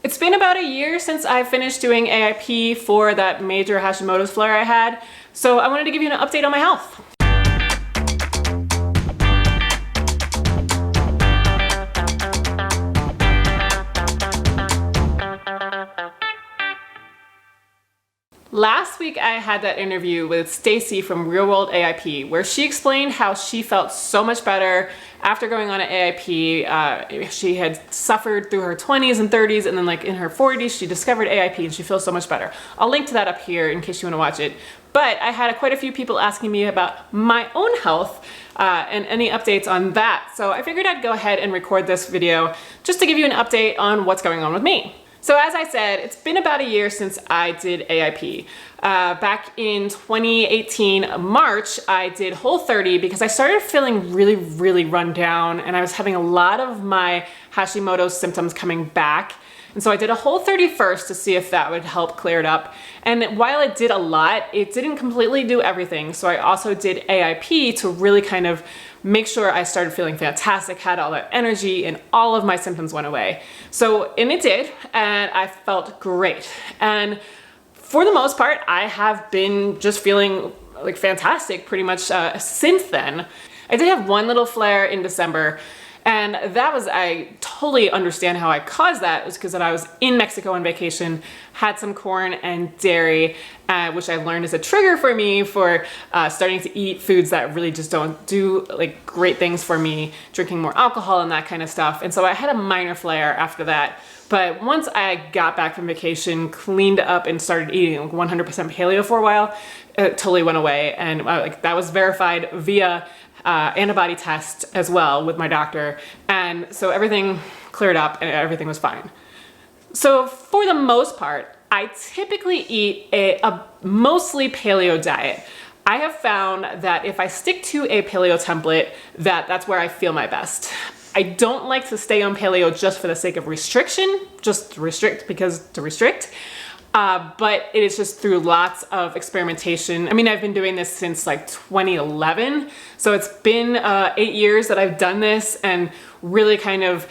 It's been about a year since I finished doing AIP for that major Hashimoto's flare I had, so I wanted to give you an update on my health. Last week I had that interview with Stacy from Real World AIP where she explained how she felt so much better after going on an AIP. She had suffered through her 20s and 30s, and then like in her 40s she discovered AIP and she feels so much better. I'll link to that up here in case you want to watch it. But I had quite a few people asking me about my own health and any updates on that. So I figured I'd go ahead and record this video just to give you an update on what's going on with me. So as I said, it's been about a year since I did AIP. Back in 2018, March, I did Whole30 because I started feeling really run down, and I was having a lot of my Hashimoto's symptoms coming back. And so I did a Whole30 first to see if that would help clear it up. And while it did a lot, it didn't completely do everything. So I also did AIP to really kind of make sure I started feeling fantastic, had all that energy, and all of my symptoms went away. And it did, and I felt great. And for the most part, I have been just feeling like fantastic pretty much since then. I did have one little flare in December, and I totally understand how I caused that. It was because I was in Mexico on vacation, had some corn and dairy, which I learned is a trigger for me for starting to eat foods that really just don't do like great things for me, drinking more alcohol and that kind of stuff. And so I had a minor flare after that. But once I got back from vacation, cleaned up and started eating like 100% paleo for a while, it totally went away. And that was verified via antibody test as well with my doctor. And so everything cleared up and everything was fine. So for the most part, I typically eat a mostly paleo diet. I have found that if I stick to a paleo template, that's where I feel my best. I don't like to stay on paleo just for the sake of restriction, just to restrict because to restrict. But it is just through lots of experimentation. I mean, I've been doing this since like 2011. So it's been 8 years that I've done this and really kind of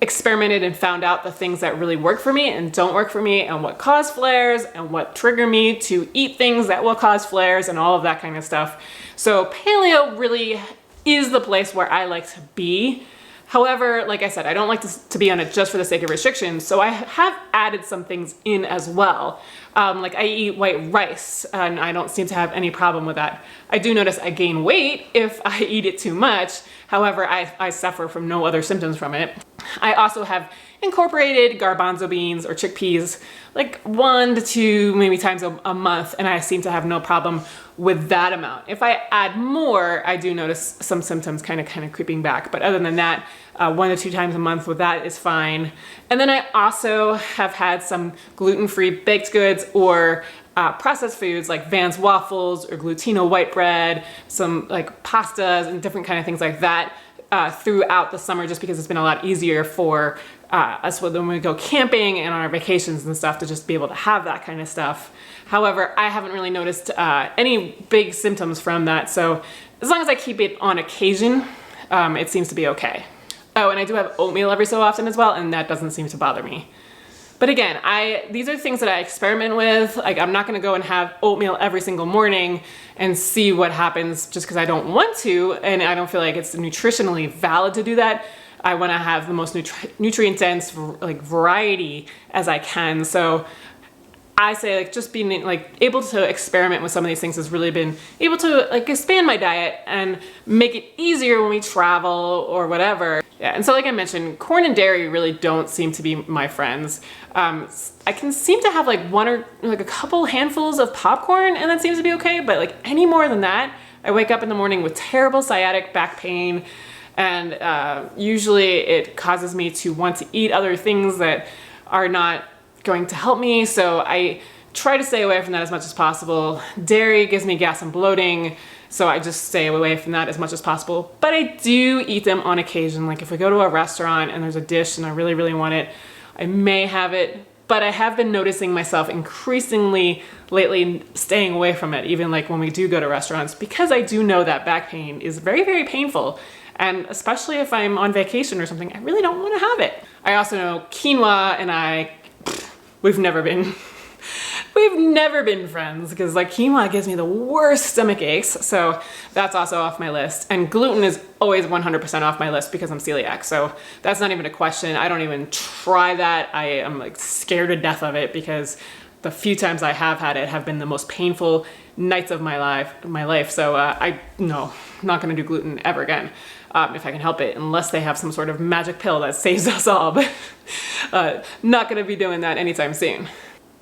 experimented and found out the things that really work for me and don't work for me, and what cause flares and what trigger me to eat things that will cause flares and all of that kind of stuff. So paleo really is the place where I like to be. However, like I said, I don't like to be on it just for the sake of restrictions, so I have added some things in as well. Like I eat white rice, and I don't seem to have any problem with that. I do notice I gain weight if I eat it too much. However, I suffer from no other symptoms from it. I also have incorporated garbanzo beans or chickpeas like 1 to 2 maybe times a month, and I seem to have no problem with that amount. If I add more, I do notice some symptoms kind of creeping back, but other than that, 1 to 2 times a month with that is fine. And then I also have had some gluten-free baked goods or processed foods like Van's waffles or glutino white bread, some like pastas and different kind of things like that throughout the summer, just because it's been a lot easier for us when we go camping and on our vacations and stuff to just be able to have that kind of stuff. However, I haven't really noticed any big symptoms from that. So as long as I keep it on occasion, it seems to be okay. Oh, and I do have oatmeal every so often as well, and that doesn't seem to bother me. But again, these are things that I experiment with. Like I'm not gonna go and have oatmeal every single morning and see what happens just because I don't want to, and I don't feel like it's nutritionally valid to do that. I wanna have the most nutrient dense like variety as I can. So I say like just being like able to experiment with some of these things has really been able to like expand my diet and make it easier when we travel or whatever. Yeah, and so like I mentioned, corn and dairy really don't seem to be my friends. I can seem to have like one or like a couple handfuls of popcorn and that seems to be okay, but like any more than that, I wake up in the morning with terrible sciatic back pain, and usually it causes me to want to eat other things that are not going to help me, so I try to stay away from that as much as possible. Dairy gives me gas and bloating, so I just stay away from that as much as possible. But I do eat them on occasion. Like if we go to a restaurant and there's a dish and I really want it, I may have it, but I have been noticing myself increasingly lately staying away from it, even like when we do go to restaurants, because I do know that back pain is very painful. And especially if I'm on vacation or something, I really don't want to have it. I also know quinoa and we've never been friends because like quinoa gives me the worst stomach aches. So that's also off my list. And gluten is always 100% off my list because I'm celiac. So that's not even a question. I don't even try that. I am like scared to death of it because the few times I have had it have been the most painful nights of my life. So no, I'm not going to do gluten ever again. If I can help it, unless they have some sort of magic pill that saves us all, but not going to be doing that anytime soon.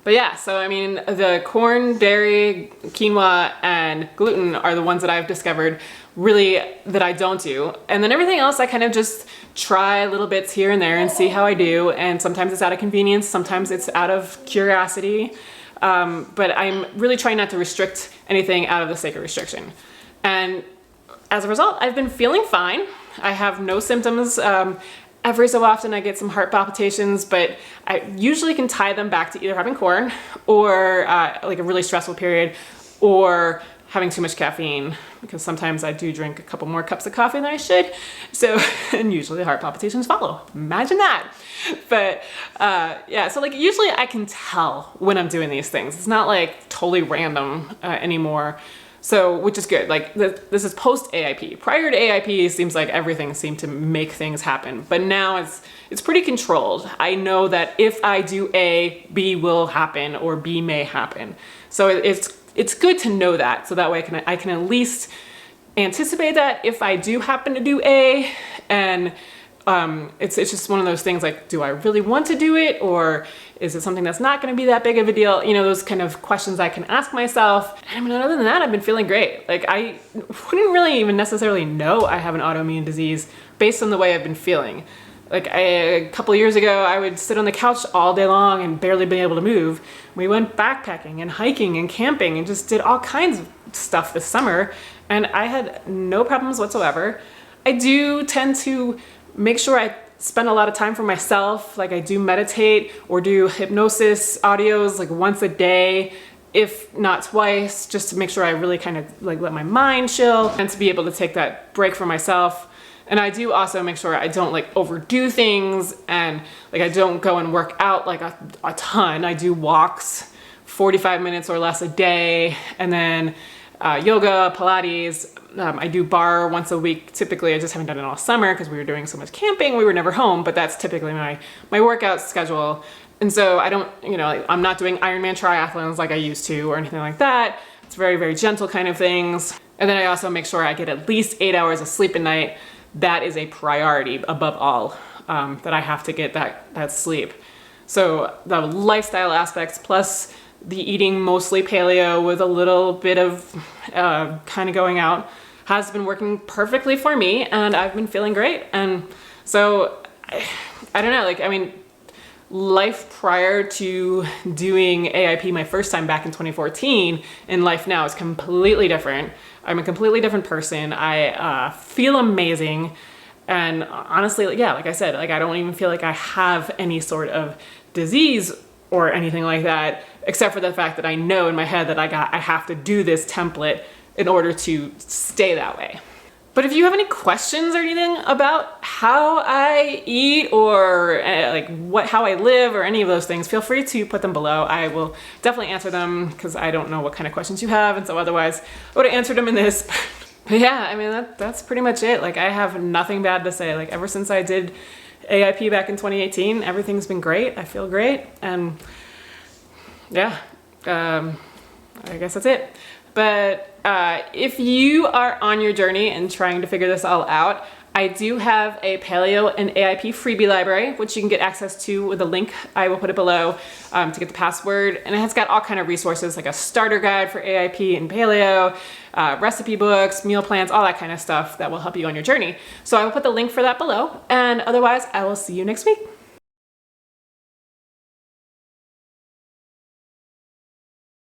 But yeah, so I mean, the corn, dairy, quinoa, and gluten are the ones that I've discovered really that I don't do. And then everything else I kind of just try little bits here and there and see how I do. And sometimes it's out of convenience, sometimes it's out of curiosity. But I'm really trying not to restrict anything out of the sake of restriction. And as a result, I've been feeling fine. I have no symptoms. Every so often I get some heart palpitations, but I usually can tie them back to either having corn or like a really stressful period or having too much caffeine, because sometimes I do drink a couple more cups of coffee than I should. So, and usually the heart palpitations follow. Imagine that. But yeah, so like usually I can tell when I'm doing these things. It's not like totally random anymore. So, which is good. Like this is post AIP. Prior to AIP, it seems like everything seemed to make things happen, but now it's pretty controlled. I know that if I do A, B will happen, or B may happen. So it's good to know that. So that way I can at least anticipate that if I do happen to do A, and it's just one of those things like, do I really want to do it, or is it something that's not going to be that big of a deal? You know, those kind of questions I can ask myself. And I mean, other than that, I've been feeling great. Like I wouldn't really even necessarily know I have an autoimmune disease based on the way I've been feeling. Like a couple years ago, I would sit on the couch all day long and barely be able to move. We went backpacking and hiking and camping and just did all kinds of stuff this summer. And I had no problems whatsoever. I do tend to make sure I spend a lot of time for myself. Like I do meditate or do hypnosis audios like once a day, if not twice, just to make sure I really kind of like let my mind chill and to be able to take that break for myself. And I do also make sure I don't like overdo things, and like I don't go and work out like a ton. I do walks 45 minutes or less a day, and then yoga, Pilates. I do bar once a week. Typically, I just haven't done it all summer because we were doing so much camping. We were never home, but that's typically my workout schedule. And so I don't, I'm not doing Ironman triathlons like I used to or anything like that. It's very, very gentle kind of things. And then I also make sure I get at least 8 hours of sleep a night. That is a priority above all, that I have to get that sleep. So the lifestyle aspects plus the eating mostly paleo with a little bit of kind of going out has been working perfectly for me, and I've been feeling great. And so I don't know, like, I mean, life prior to doing AIP my first time back in 2014 and life now is completely different. I'm a completely different person. I feel amazing. And honestly, yeah, like I said, like I don't even feel like I have any sort of disease or anything like that, except for the fact that I know in my head that I have to do this template in order to stay that way. But if you have any questions or anything about how I eat or how I live or any of those things, feel free to put them below. I will definitely answer them because I don't know what kind of questions you have, and so otherwise I would have answered them in this. But yeah, I mean, that's pretty much it. Like I have nothing bad to say. Like ever since I did AIP back in 2018, everything's been great. I feel great, and yeah, I guess that's it. But if you are on your journey and trying to figure this all out, I do have a paleo and AIP freebie library, which you can get access to with a link. I will put it below to get the password. And it has got all kind of resources like a starter guide for AIP and paleo, recipe books, meal plans, all that kind of stuff that will help you on your journey. So I will put the link for that below. And otherwise, I will see you next week.